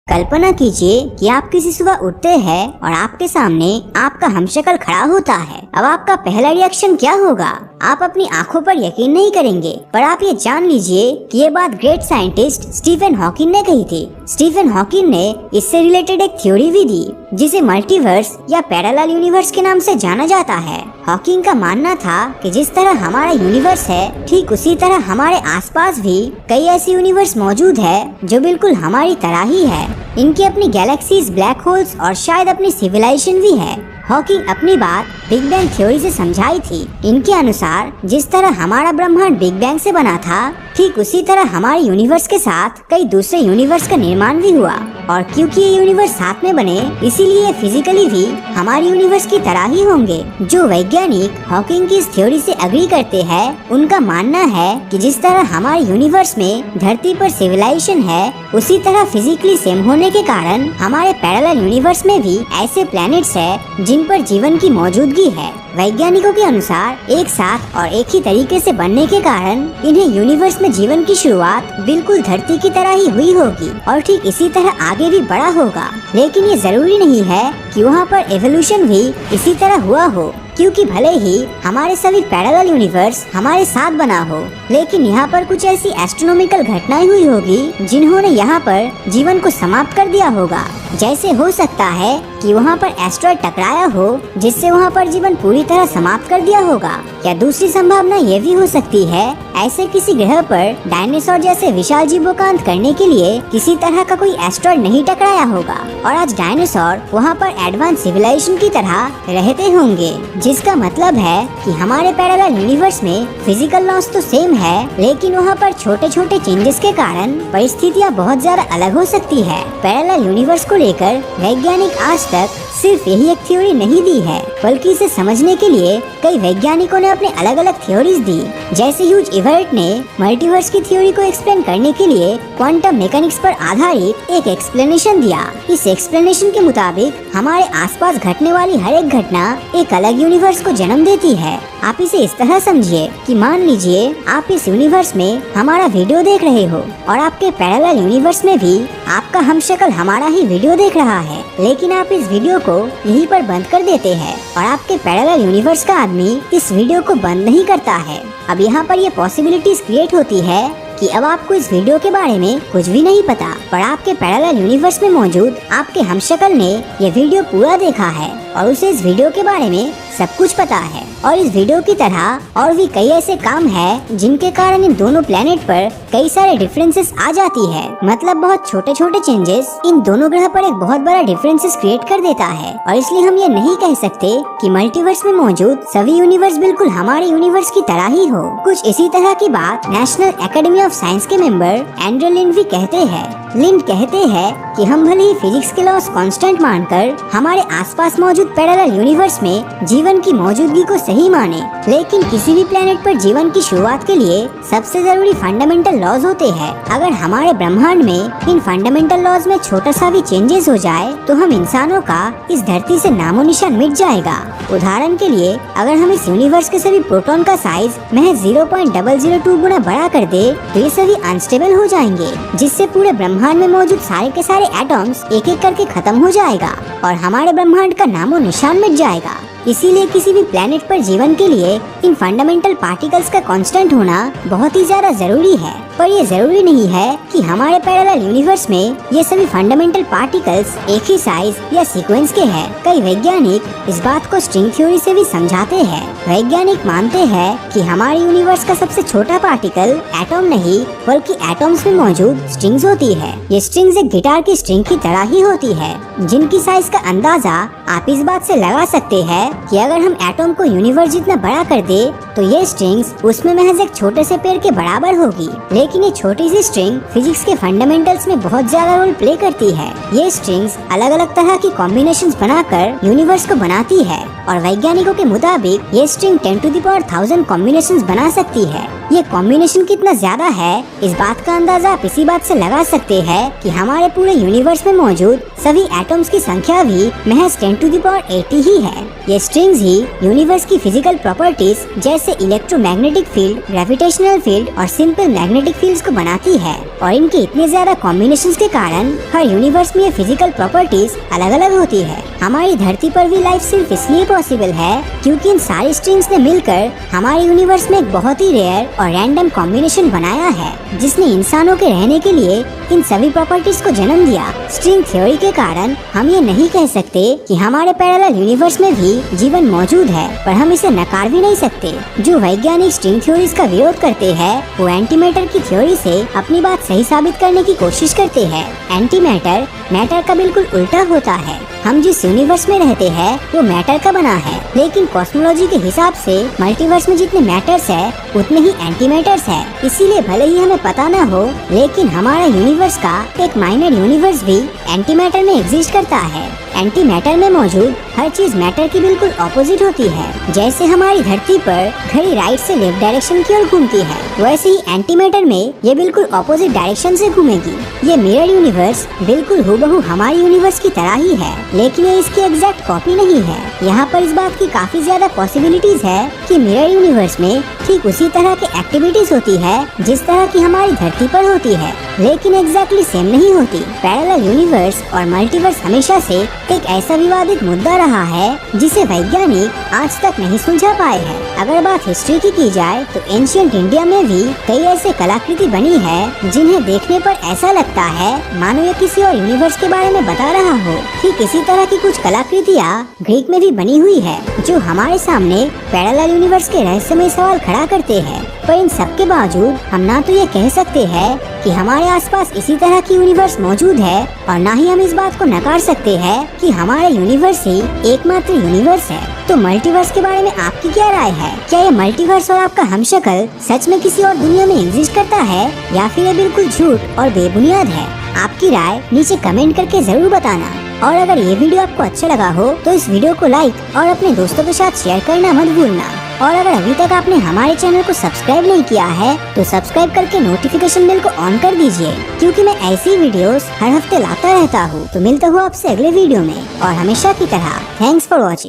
कल्पना कीजिए कि आप किसी सुबह उठते हैं और आपके सामने आपका हमशक्ल खड़ा होता है। अब आपका पहला रिएक्शन क्या होगा? आप अपनी आंखों पर यकीन नहीं करेंगे, पर आप ये जान लीजिए कि ये बात ग्रेट साइंटिस्ट स्टीफन हॉकिंग ने कही थी। स्टीफन हॉकिंग ने इससे रिलेटेड एक थ्योरी भी दी जिसे मल्टीवर्स या पैरेलल यूनिवर्स के नाम से जाना जाता है। हॉकिंग का मानना था कि जिस तरह हमारा यूनिवर्स है, ठीक उसी तरह हमारे आसपास भी कई ऐसे यूनिवर्स मौजूद है जो बिल्कुल हमारी तरह ही है। इनकी अपनी गैलेक्सीज, ब्लैक होल्स और शायद अपनी सिविलाइजेशन भी है। हॉकिंग अपनी बात बिग बैंग थ्योरी से समझाई थी। इनके अनुसार जिस तरह हमारा ब्रह्मांड बिग बैंग से बना था, ठीक उसी तरह हमारे यूनिवर्स के साथ कई दूसरे यूनिवर्स का निर्माण भी हुआ। और क्योंकि ये यूनिवर्स साथ में बने, इसीलिए ये फिजिकली भी हमारे यूनिवर्स की तरह ही होंगे। जो वैज्ञानिक हॉकिंग की इस थ्योरी से एग्री करते हैं, उनका मानना है कि जिस तरह हमारे यूनिवर्स में धरती पर सिविलाइजेशन है, उसी तरह फिजिकली सेम होने के कारण हमारे पैरेलल यूनिवर्स में भी ऐसे प्लैनेट्स है जिन पर जीवन की मौजूदगी है। वैज्ञानिकों के अनुसार एक साथ और एक ही तरीके से बनने के कारण इन्हें यूनिवर्स में जीवन की शुरुआत बिल्कुल धरती की तरह ही हुई होगी और ठीक इसी तरह आगे भी बढ़ा होगा। लेकिन ये जरूरी नहीं है कि वहाँ पर एवोल्यूशन भी इसी तरह हुआ हो, क्योंकि भले ही हमारे सभी पैरेलल यूनिवर्स हमारे साथ बना हो, लेकिन यहाँ पर कुछ ऐसी एस्ट्रोनॉमिकल घटनाएं हुई होगी जिन्होंने यहाँ पर जीवन को समाप्त कर दिया होगा। जैसे हो सकता है कि वहाँ पर एस्ट्रॉइड टकराया हो जिससे वहाँ पर जीवन पूरी तरह समाप्त कर दिया होगा। या दूसरी संभावना ये भी हो सकती है, ऐसे किसी ग्रह पर डायनासोर जैसे विशाल जीवों का अंत करने के लिए किसी तरह का कोई एस्ट्रॉइड नहीं टकराया होगा और आज डायनासोर वहाँ पर एडवांस सिविलाइजेशन की तरह रहते होंगे। जिसका मतलब है कि हमारे पैरेलल यूनिवर्स में फिजिकल लॉस तो सेम है, लेकिन वहाँ पर छोटे छोटे चेंजेस के कारण परिस्थितियाँ बहुत ज्यादा अलग हो सकती है। पैरेलल यूनिवर्स को लेकर वैज्ञानिक आज तक सिर्फ यही एक थ्योरी नहीं दी है, बल्कि इसे समझने के लिए कई वैज्ञानिकों ने अपने अलग अलग थ्योरीज दी। जैसे ह्यूज इवर्ट ने मल्टीवर्स की थ्योरी को एक्सप्लेन करने के लिए क्वांटम मैकेनिक्स पर आधारित एक एक्सप्लेनेशन दिया। इस एक्सप्लेनेशन के मुताबिक हमारे आसपास घटने वाली हर एक घटना एक अलग यूनिवर्स को जन्म देती है। आप इसे इस तरह समझिए कि मान लीजिए आप इस यूनिवर्स में हमारा वीडियो देख रहे हो और आपके पैरेलल यूनिवर्स में भी आपका हमशक्ल हमारा ही वीडियो देख रहा है, लेकिन आप इस वीडियो को यहीं पर बंद कर देते हैं और आपके पैरेलल यूनिवर्स का आदमी इस वीडियो को बंद नहीं करता है। अब यहाँ पर ये पॉसिबिलिटीज क्रिएट होती है कि अब आपको इस वीडियो के बारे में कुछ भी नहीं पता, पर आपके पैरेलल यूनिवर्स में मौजूद आपके हमशक्ल ने ये वीडियो पूरा देखा है और उसे इस वीडियो के बारे में सब कुछ पता है। और इस वीडियो की तरह और भी कई ऐसे काम है जिनके कारण इन दोनों प्लेनेट पर कई सारे डिफरेंसेस आ जाती है। मतलब बहुत छोटे छोटे चेंजेस इन दोनों ग्रह पर एक बहुत बड़ा डिफरेंसेस क्रिएट कर देता है। और इसलिए हम ये नहीं कह सकते कि मल्टीवर्स में मौजूद सभी यूनिवर्स बिल्कुल हमारे यूनिवर्स की तरह ही हो। कुछ इसी तरह की बात नेशनल एकेडमी ऑफ साइंस के मेंबर एंड्रे लिंड भी कहते हैं। लिंड कहते हैं कि हम भले ही फिजिक्स के लॉस कांस्टेंट मानकर हमारे आसपास मौजूद पैरेलल यूनिवर्स में जीवन की मौजूदगी को सही माने, लेकिन किसी भी प्लेनेट पर जीवन की शुरुआत के लिए सबसे जरूरी फंडामेंटल लॉज होते हैं। अगर हमारे ब्रह्मांड में इन फंडामेंटल लॉज में छोटा सा भी चेंजेस हो जाए तो हम इंसानों का इस धरती से नामो निशान मिट जाएगा। उदाहरण के लिए अगर हम इस यूनिवर्स के सभी प्रोटॉन का साइज महज 0.002 गुना बड़ा कर दे तो ये सभी अनस्टेबल हो जाएंगे, जिससे पूरे ब्रह्मांड में मौजूद सारे के सारे एटम्स एक एक करके खत्म हो जाएगा और हमारे ब्रह्मांड का नामो निशान मिट जाएगा। इसीलिए किसी भी प्लेनेट पर जीवन के लिए इन फंडामेंटल पार्टिकल्स का कांस्टेंट होना बहुत ही ज्यादा जरूरी है। पर ये जरूरी नहीं है कि हमारे पैरेलल यूनिवर्स में ये सभी फंडामेंटल पार्टिकल्स एक ही साइज या सीक्वेंस के हैं। कई वैज्ञानिक इस बात को स्ट्रिंग थ्योरी से भी समझाते हैं। वैज्ञानिक मानते हैं कि हमारे यूनिवर्स का सबसे छोटा पार्टिकल एटम नहीं बल्कि एटम्स में मौजूद स्ट्रिंग्स होती है। ये स्ट्रिंग्स एक गिटार की स्ट्रिंग की तरह ही होती है, जिनकी साइज का अंदाजा आप इस बात से लगा सकते हैं कि अगर हम एटम को यूनिवर्स जितना बड़ा कर दे तो ये स्ट्रिंग्स उसमें महज एक छोटे से पेड़ के बराबर होगी। लेकिन ये छोटी सी स्ट्रिंग फिजिक्स के फंडामेंटल्स में बहुत ज्यादा रोल प्ले करती है। ये स्ट्रिंग्स अलग अलग तरह की कॉम्बिनेशंस बनाकर यूनिवर्स को बनाती है और वैज्ञानिकों के मुताबिक ये string 10 to the power 1000 combinations बना सकती है। ये कॉम्बिनेशन कितना ज्यादा है, इस बात का अंदाजा आप इसी बात से लगा सकते हैं कि हमारे पूरे यूनिवर्स में मौजूद सभी एटम्स की संख्या भी महज 10⁻80 ही है। ये स्ट्रिंग्स ही यूनिवर्स की फिजिकल प्रॉपर्टीज जैसे इलेक्ट्रोमैग्नेटिक फील्ड, ग्रेविटेशनल फील्ड और सिंपल मैग्नेटिक फील्ड्स को बनाती है। और इनके इतने ज्यादा कॉम्बिनेशंस के कारण हर यूनिवर्स में ये फिजिकल प्रॉपर्टीज अलग अलग होती है। हमारी धरती पर भी लाइफ सिर्फ इसलिए पॉसिबल है क्योंकि इन सारी स्ट्रिंग्स ने मिलकर हमारे यूनिवर्स में एक बहुत ही रेयर और रैंडम कॉम्बिनेशन बनाया है, जिसने इंसानों के रहने के लिए इन सभी प्रॉपर्टीज को जन्म दिया। स्ट्रिंग थ्योरी के कारण हम ये नहीं कह सकते कि हमारे पैरेलल यूनिवर्स में भी जीवन मौजूद है, पर हम इसे नकार भी नहीं सकते। जो वैज्ञानिक स्ट्रिंग थ्योरीज का विरोध करते हैं वो एंटी मैटर की थ्योरी से अपनी बात सही साबित करने की कोशिश करते हैं। एंटी मैटर मैटर का बिल्कुल उल्टा होता है। हम जिस यूनिवर्स में रहते हैं वो मैटर का बना है, लेकिन कॉस्मोलॉजी के हिसाब से मल्टीवर्स में जितने मैटर्स है उतने ही एंटी मैटर्स है। इसीलिए भले ही हमें पता न हो, लेकिन हमारा यूनिवर्स का एक माइनर यूनिवर्स भी एंटी मैटर में एग्जिस्ट करता है। एंटी मैटर में मौजूद हर चीज मैटर की बिल्कुल ऑपोजिट होती है। जैसे हमारी धरती पर घड़ी राइट से लेफ्ट डायरेक्शन की ओर घूमती है, वैसे ही एंटी मैटर में ये बिल्कुल ऑपोजिट डायरेक्शन से घूमेगी। ये मिरर यूनिवर्स बिल्कुल हूबहू हमारी यूनिवर्स की तरह ही है, लेकिन ये इसकी एग्जैक्ट कॉपी नहीं है। यहाँ पर इस बात की काफी ज्यादा पॉसिबिलिटीज है कि मिरर यूनिवर्स में ठीक उसी तरह की एक्टिविटीज होती है जिस तरह की हमारी धरती पर होती है, लेकिन एग्जैक्टली सेम नहीं होती। पैरेलल यूनिवर्स और मल्टीवर्स हमेशा से एक ऐसा विवादित मुद्दा रहा है जिसे वैज्ञानिक आज तक नहीं सुलझा पाए हैं। अगर बात हिस्ट्री की जाए तो एंशिएंट इंडिया में भी कई ऐसे कलाकृति बनी है जिन्हें देखने पर ऐसा लगता है मानो ये किसी और यूनिवर्स के बारे में बता रहा हो। ठीक इसी तरह की कुछ कलाकृतियाँ ग्रीक में भी बनी हुई है जो हमारे सामने पैरेलल यूनिवर्स के रहस्यमय सवाल खड़ा करते हैं। पर इन सब के बावजूद हम ना तो ये कह सकते हैं कि हमारे आसपास इसी तरह की यूनिवर्स मौजूद है, और ना ही हम इस बात को नकार सकते हैं कि हमारा यूनिवर्स ही एकमात्र यूनिवर्स है। तो मल्टीवर्स के बारे में आपकी क्या राय है? क्या ये मल्टीवर्स और आपका हमशक्ल सच में किसी और दुनिया में एग्जिस्ट करता है या फिर ये बिल्कुल झूठ और बेबुनियाद है? आपकी राय नीचे कमेंट करके जरूर बताना। और अगर ये वीडियो आपको अच्छा लगा हो तो इस वीडियो को लाइक और अपने दोस्तों के साथ शेयर करना मत भूलना। और अगर अभी तक आपने हमारे चैनल को सब्सक्राइब नहीं किया है तो सब्सक्राइब करके नोटिफिकेशन बेल को ऑन कर दीजिए, क्योंकि मैं ऐसी वीडियोस हर हफ्ते लाता रहता हूँ। तो मिलता हूँ आपसे अगले वीडियो में, और हमेशा की तरह थैंक्स फॉर वॉचिंग।